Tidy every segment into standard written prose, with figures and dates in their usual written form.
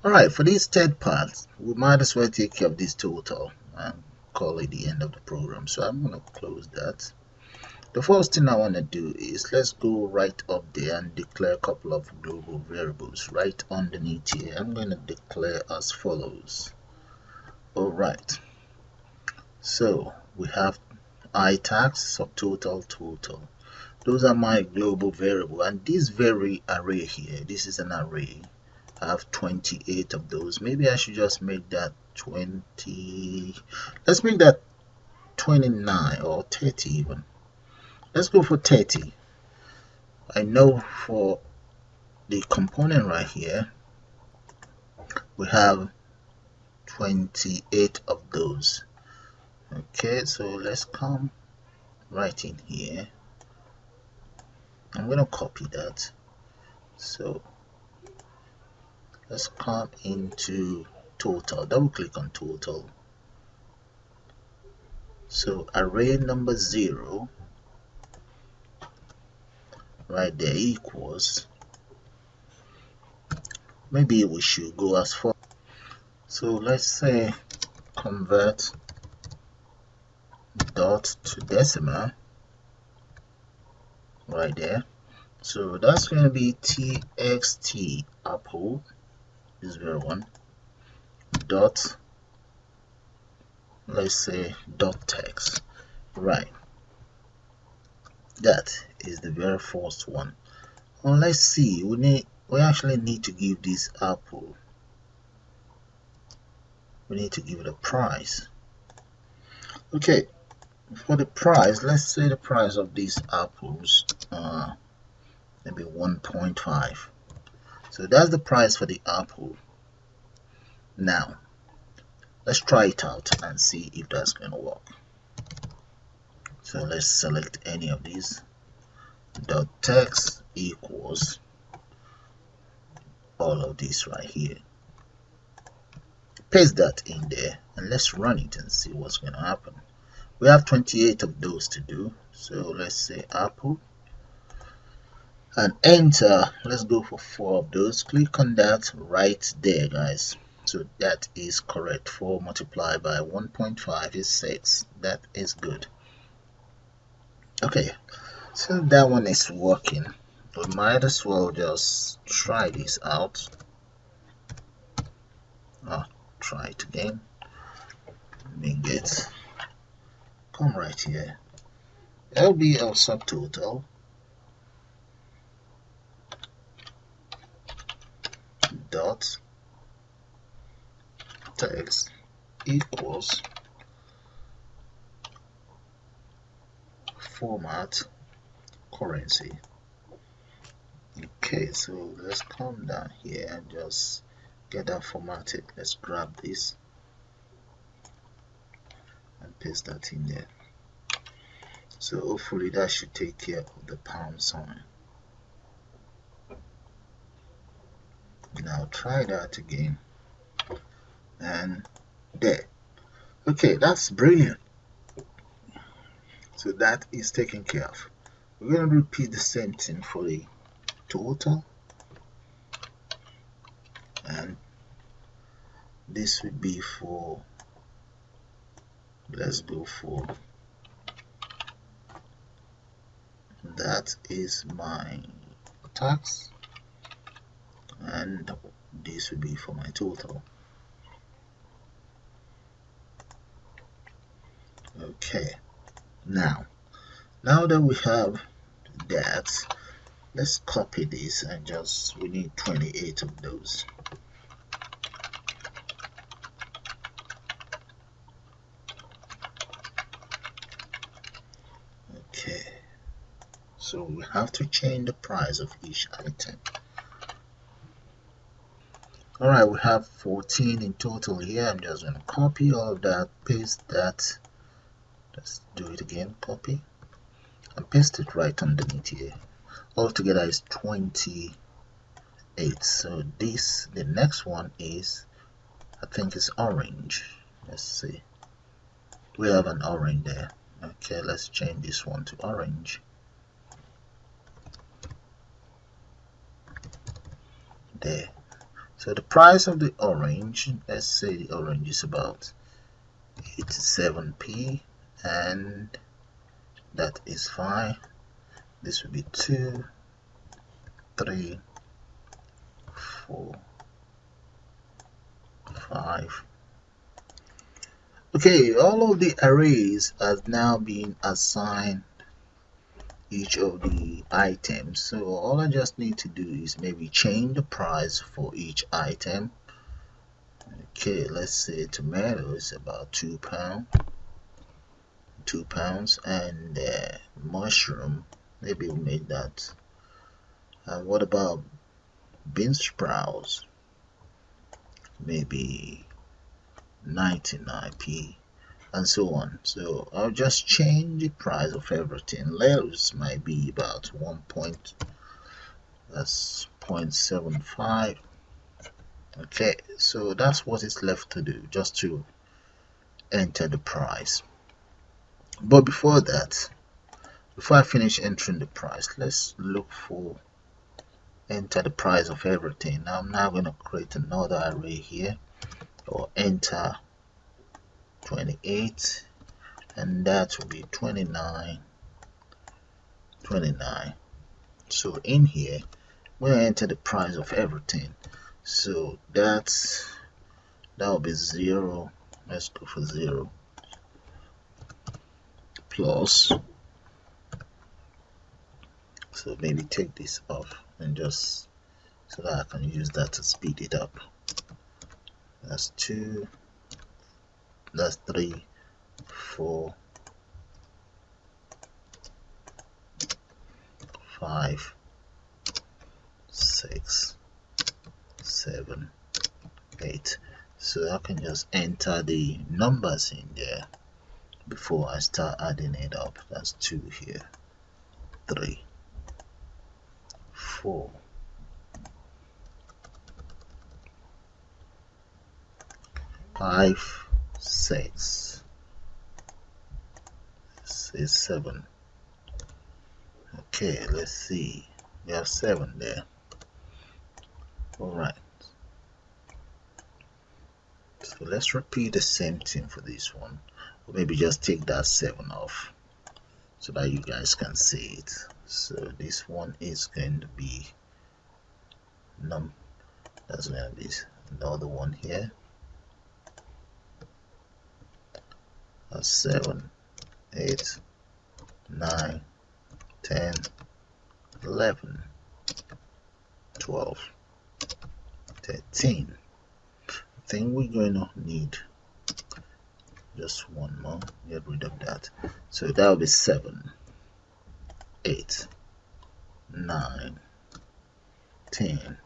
Alright, for this third part, we might as well take care of this total and call it the end of the program. So I'm going to close that. The first thing I want to do is let's go right up there and declare a couple of global variables right underneath here. I'm going to declare as follows. Alright, so we have itax, subtotal, total. Those are my global variable, and this very array here, this is an array. I have 28 of those. Maybe I should just make that 20. Let's make that 29 or 30 even. Let's go for 30. I know for the component right here, we have 28 of those. Okay, so let's come right in here. I'm going to copy that. So let's come into total, double click on total. So array number 0 right there equals, maybe we should go as far. So let's say convert dot to decimal right there. So that's going to be txt apple is very one dot, let's say dot text, right? That is the very first one. Well, let's see, we actually need to give this apple, we need to give it a price. Okay, for the price, let's say the price of these apples maybe 1.5. So that's the price for the apple. Now let's try it out and see if that's going to work. So let's select any of these. Dot text equals all of these right here. Paste that in there and let's run it and see what's going to happen. We have 28 of those to do. So let's say apple and enter. Let's go for 4 of those. Click on that right there, guys. So that is correct. 4 multiplied by 1.5 is 6. That is good. Okay, so that one is working. We might as well just try this out. Try it again. Let come right here. LBL subtotal dot text equals format currency. Okay, so let's come down here and just get that formatted. Let's grab this and paste that in there. So hopefully that should take care of the pound sign. Now try that again, and there. Okay, that's brilliant. So that is taken care of. We're going to repeat the same thing for the total, and this would be for, let's go for, that is my tax, and this would be for my total. Okay, now that we have that, let's copy this and just, we need 28 of those. Okay, so we have to change the price of each item. Alright, we have 14 in total here. I'm just going to copy all of that, paste that. Let's do it again, copy and paste it right underneath here. Altogether is 28. So this, the next one is, I think it's orange. Let's see, we have an orange there. Okay, let's change this one to orange. There. So the price of the orange, let's say the orange is about 87p, and that is fine. This will be 2, 3, 4, 5. Okay, all of the arrays have now been assigned each of the items. So all I just need to do is maybe change the price for each item. Okay, let's say tomato is about £2, £2, and mushroom, maybe we'll make that. What about bean sprouts? Maybe 99p, and so on. So I'll just change the price of everything. Lettuce might be about 1 point, that's 0.75. Okay, so that's what is left to do, just to enter the price. But before that, before I finish entering the price, let's look for enter the price of everything. Now I'm now going to create another array here, or enter 28, and that will be 29. So in here we'll enter the price of everything. So that will be 0. Let's go for 0 plus. So maybe take this off and just so that I can use that to speed it up. That's 2, that's 3, 4, 5, 6, 7, 8. So I can just enter the numbers in there before I start adding it up. That's 2 here, 3, 4, 5, 6, 7. Okay, let's see. We have 7 there. Alright. So let's repeat the same thing for this one. Or maybe just take that 7 off so that you guys can see it. So this one is going to be that's going to be another one here. That's 7, 8, 9, 10, 11, 12, 13. I think we're going to need just one more. Get rid of that. So that will be 7, 8, 9, 10,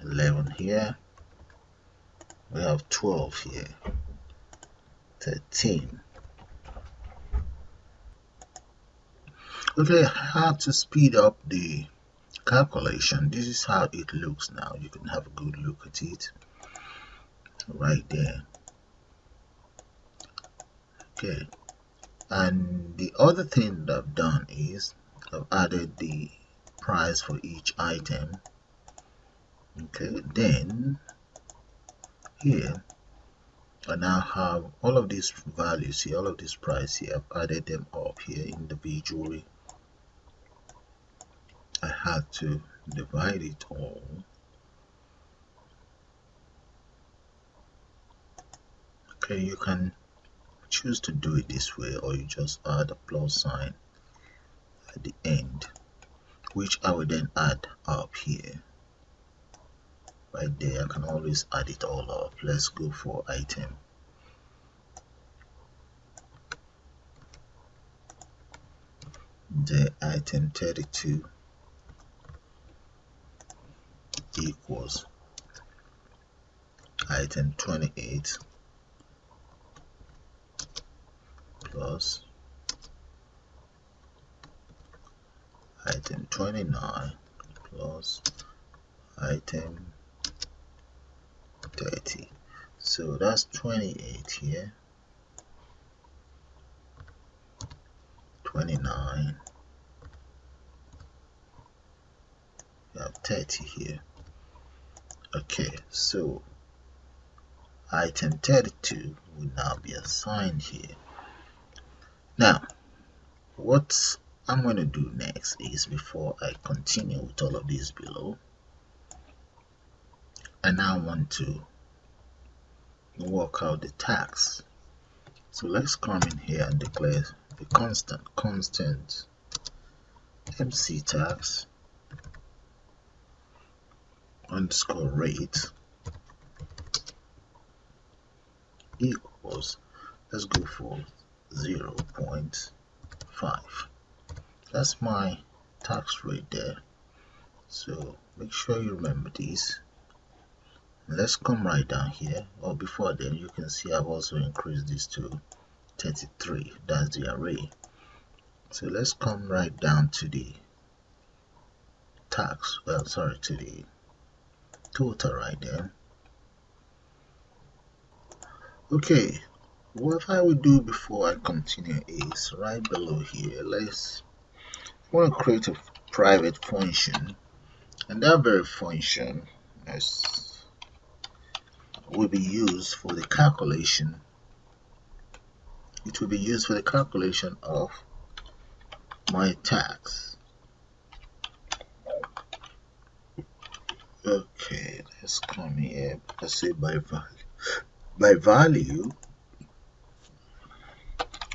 11 here. We have 12 here, 13. Okay, how to speed up the calculation. This is how it looks now. You can have a good look at it right there. Okay, and the other thing that I've done is I've added the price for each item. Okay, then here I now have all of these values here, all of this price here. I've added them up here individually. I had to divide it all. Okay, you can choose to do it this way, or you just add a plus sign at the end, which I will then add up here. Right there, I can always add it all up. Let's go for item. The item 32 equals item 28 plus item 29 plus item 30. So that's 28 here, 29, we have 30 here. Okay, so item 32 will now be assigned here. Now, what I'm going to do next is, before I continue with all of these below, I now want to work out the tax. So let's come in here and declare the constant MC tax underscore rate equals, let's go for 0.5. That's my tax rate there. So make sure you remember these. Let's come right down here. Or before then, you can see I've also increased this to 33. That's the array. So let's come right down to the tax, to the total right there. Okay, what I will do before I continue is, right below here, I want to create a private function, and that very function will be used for the calculation. It will be used for the calculation of my tax. Okay, let's come here. Let's say by value,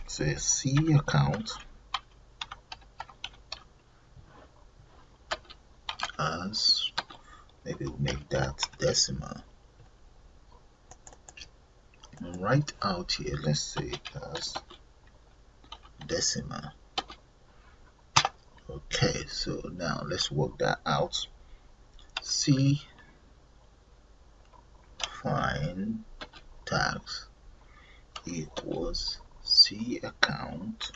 say C account as, maybe we'll make that decimal. And right out here, let's say as decimal. Okay, so now let's work that out. C find tax equals C account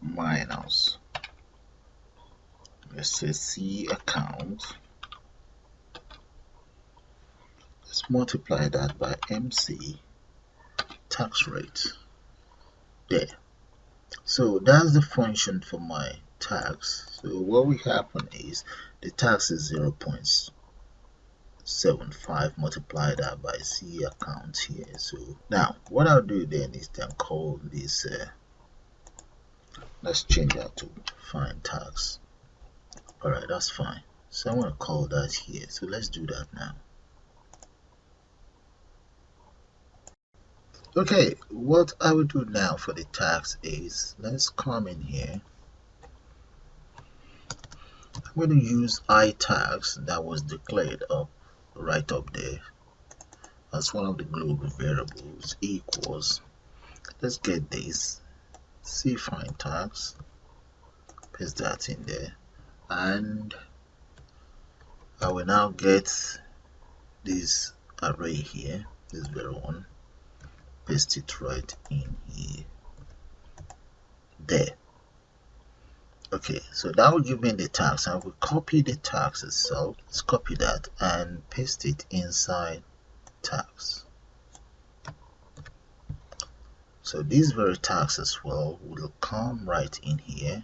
minus, let's say C account, let's multiply that by MC tax rate there. So that's the function for my tax. So what will happen is the tax is 0.75, multiply that by C account here. So now what I'll do then is then call this let's change that to find tax. Alright, that's fine. So I'm going to call that here. So let's do that now. Okay, what I will do now for the tax is, let's come in here. I'm going to use iTax that was declared right up there as one of the global variables equals, let's get this C find tax, paste that in there, and I will now get this array here, this very one, paste it right in here there. Okay, so that will give me the tax. I will copy the tax itself. Let's copy that and paste it inside tax. So this very tax as well will come right in here.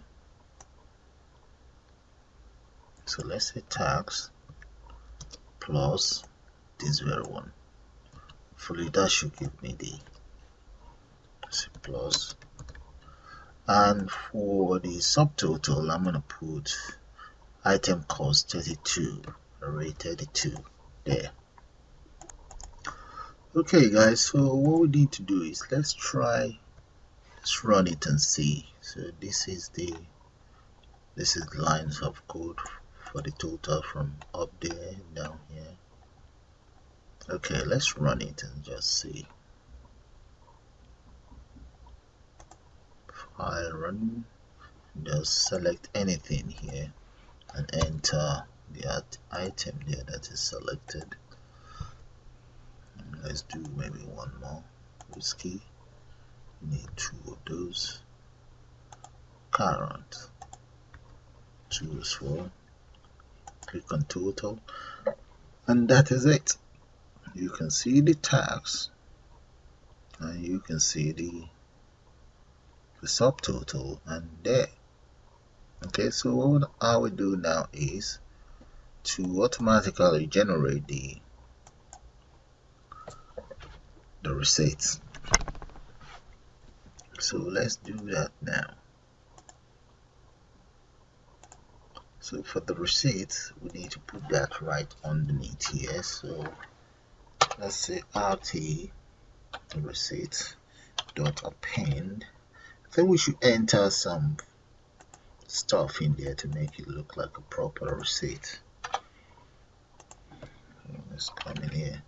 So let's say tax plus this very one. Hopefully that should give me the plus. And for the subtotal, I'm going to put item cost 32, array 32 there. Okay guys, so what we need to do is let's run it and see. So this is lines of code for the total from up there down here. Okay, let's run it and just see. File run, just select anything here and enter the item there that is selected. Let's do maybe one more. Whiskey, need 2 of those. Current, 2 as well. Click on total, and that is it. You can see the tax and you can see the subtotal, and there Okay, so what I will do now is to automatically generate the receipts. So let's do that now. So for the receipts, we need to put that right underneath here. So let's say rt the receipt dot append. I think we should enter some stuff in there to make it look like a proper receipt. Let's come in here.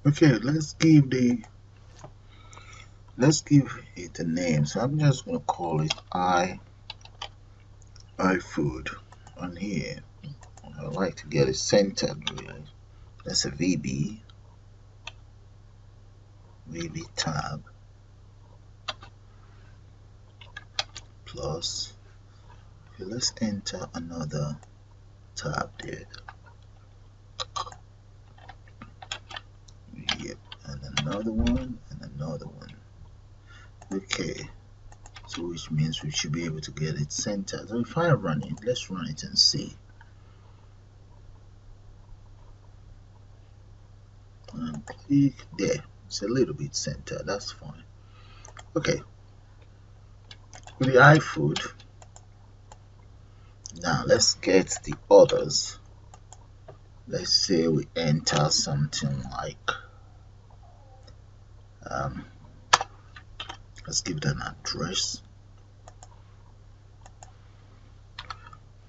Okay, let's give it a name. So I'm just gonna call it iFood on here. I like to get it centered really. That's a VB tab plus. Okay, let's enter another tab there. Yep, and another one and another one. Okay, so which means we should be able to get it centered. So if I run it, let's run it and see. And click there. It's a little bit centered, that's fine. Okay, with the iFood, now let's get the others. Let's say we enter something like let's give it an address.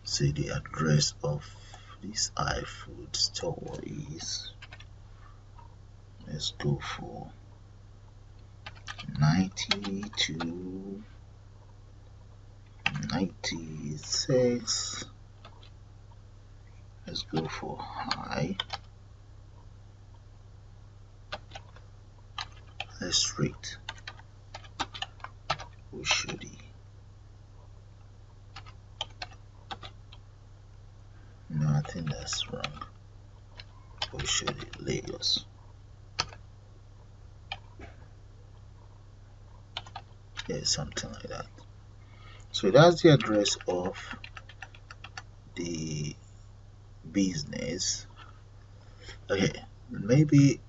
Say the address of this iFood store is, let's go for 92 96. Let's go for high street Oshodi. No, I think that's wrong. Oshodi, Lagos. Yeah, something like that. So that's the address of the business. Okay, maybe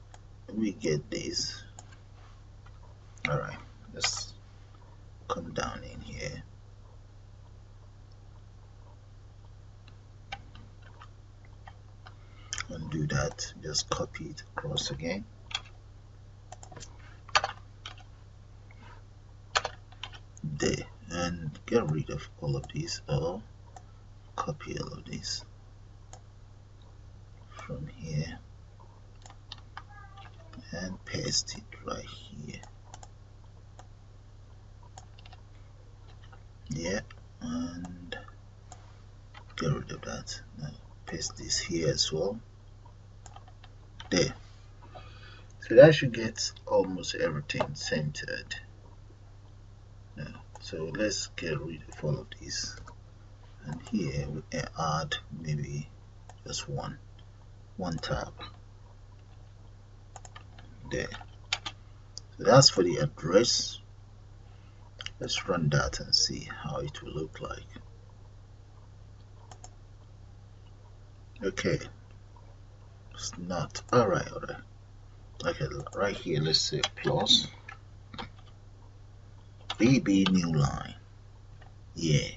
we get this. All right, let's come down in here. Undo that, just copy it across again. There, and get rid of all of these, or copy all of this from here and paste it right here. Yeah, and get rid of that. Now paste this here as well. There. So that should get almost everything centered. Now, so let's get rid of all of these, and here we add maybe just one tab there. So that's for the address. Let's run that and see how it will look like. Okay, it's not all right. Okay, right here let's say plus VB new line. Yeah,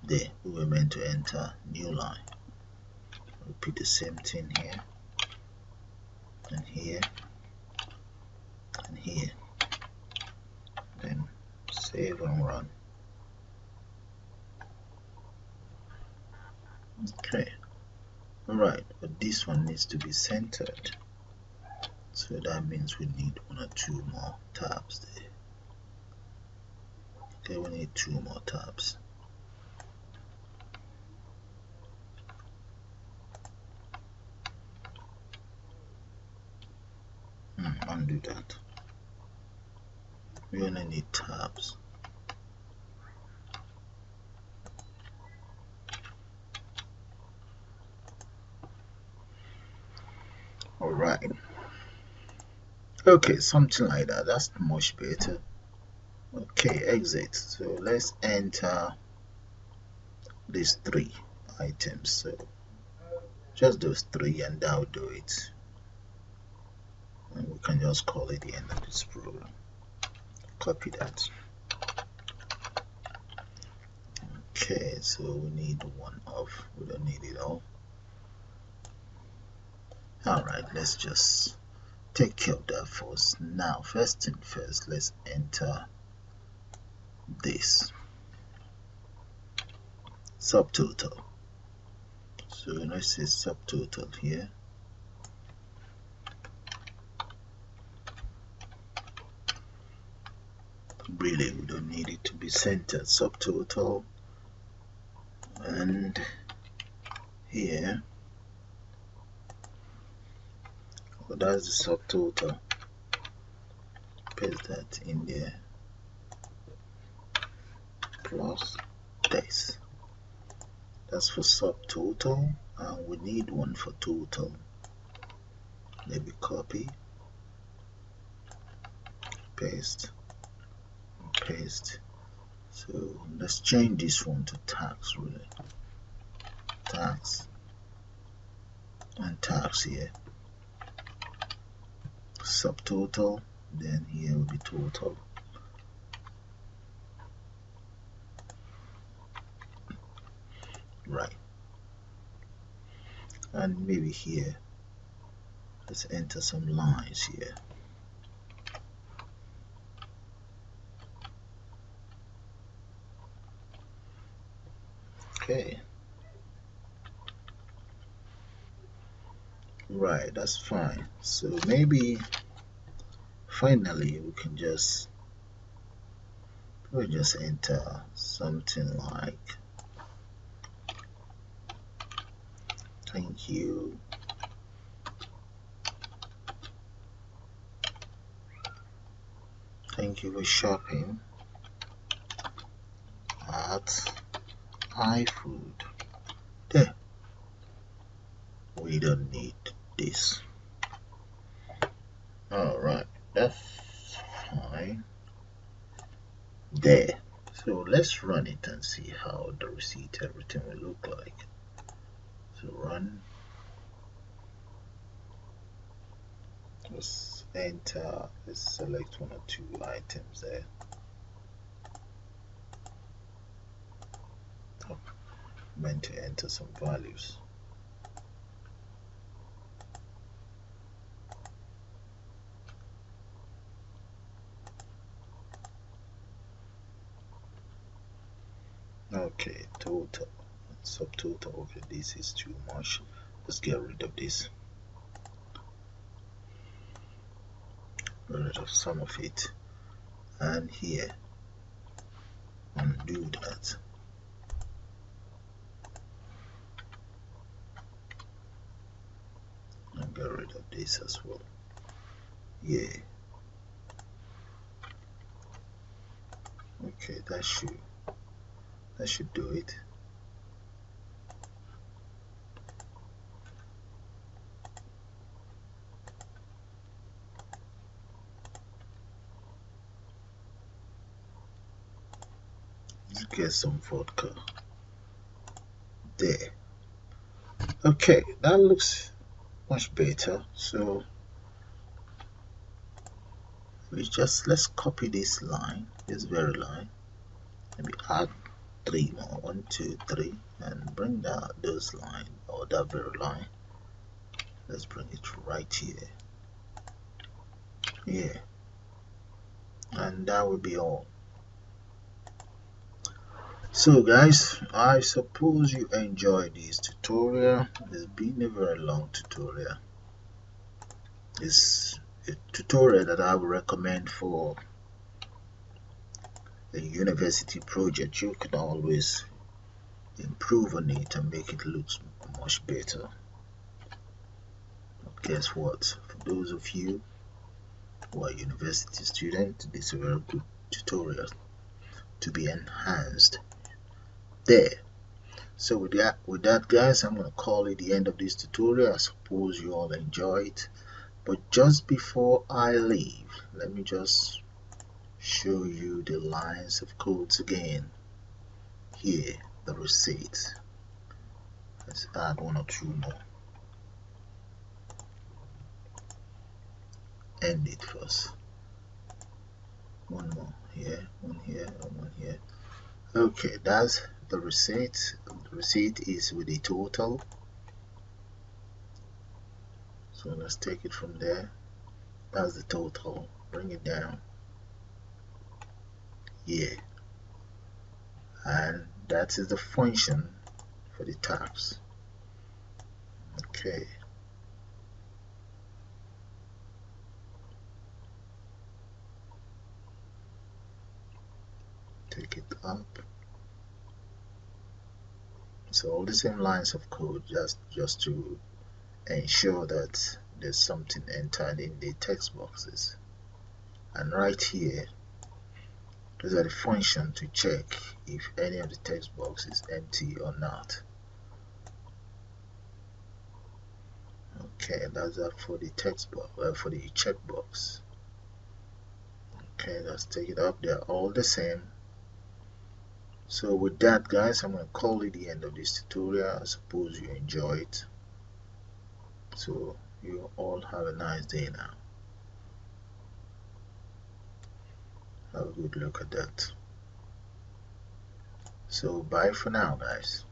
there we were meant to enter new line. Repeat the same thing here and here and here, then save and run. Okay, all right, but this one needs to be centered, so that means we need 1 or 2 more tabs there. Okay, we need 2 more tabs. Undo that. We only need tabs. All right. Okay, something like that. That's much better. Okay, exit. So let's enter these three items. So just those three, and that will do it. And we can just call it the end of this program. Copy that. Okay, so we need one off. We don't need it all. Alright, let's just take care of that first. Now, first thing first, let's enter this subtotal. So let's say subtotal here. Really, we don't need it to be centered. Subtotal, and here, well, that's the subtotal. Paste that in there. Plus this. That's for subtotal, and we need one for total. Maybe copy, paste, paste. So let's change this one to tax, really. Tax and tax here. Subtotal, then here will be total. Right. And maybe here, let's enter some lines here. Okay. Right, that's fine. So maybe finally we can just enter something like thank you. Thank you for shopping at iFood. There. We don't need this. Alright, that's fine. There. So let's run it and see how the receipt, everything will look like. So run. Let's enter, let's select one or two items there. Oh, meant to enter some values. Okay, total, subtotal. Okay, this is too much. Let's get rid of this. Get rid of some of it, and here undo that. And get rid of this as well. Yeah. Okay, that should do it. Let's get some vodka. There. Okay, that looks much better. So let's copy this line, this very line. Maybe add 3 more, 1, 2, 3, and bring down those line, or that very line. Let's bring it right here. Yeah, and that will be all. So guys, I suppose you enjoyed this tutorial. It's been a very long tutorial. It's a tutorial that I would recommend for a university project. You can always improve on it and make it look much better. But guess what? For those of you who are university students, this is a very good tutorial to be enhanced there. So with that guys, I'm gonna call it the end of this tutorial. I suppose you all enjoyed, but just before I leave, let me just show you the lines of codes again. Here, the receipt. Let's add one or two more. End it first. One more here, one here, and one here. Okay, that's the receipt. The receipt is with a total. So let's take it from there. That's the total. Bring it down here. And that is the function for the tabs. Okay. Take it up. So all the same lines of code, just to ensure that there's something entered in the text boxes. And right here, these are the function to check if any of the text box is empty or not. Okay, that's that for the text box, for the checkbox. Okay, let's take it up. They're all the same. So with that, guys, I'm going to call it the end of this tutorial. I suppose you enjoy it. So you all have a nice day now. Have a good look at that. So bye for now, guys.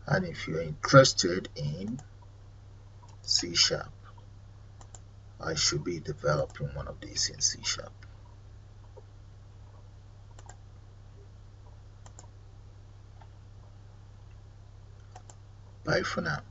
And if you're interested in C#, I should be developing one of these in C#. Bye for now.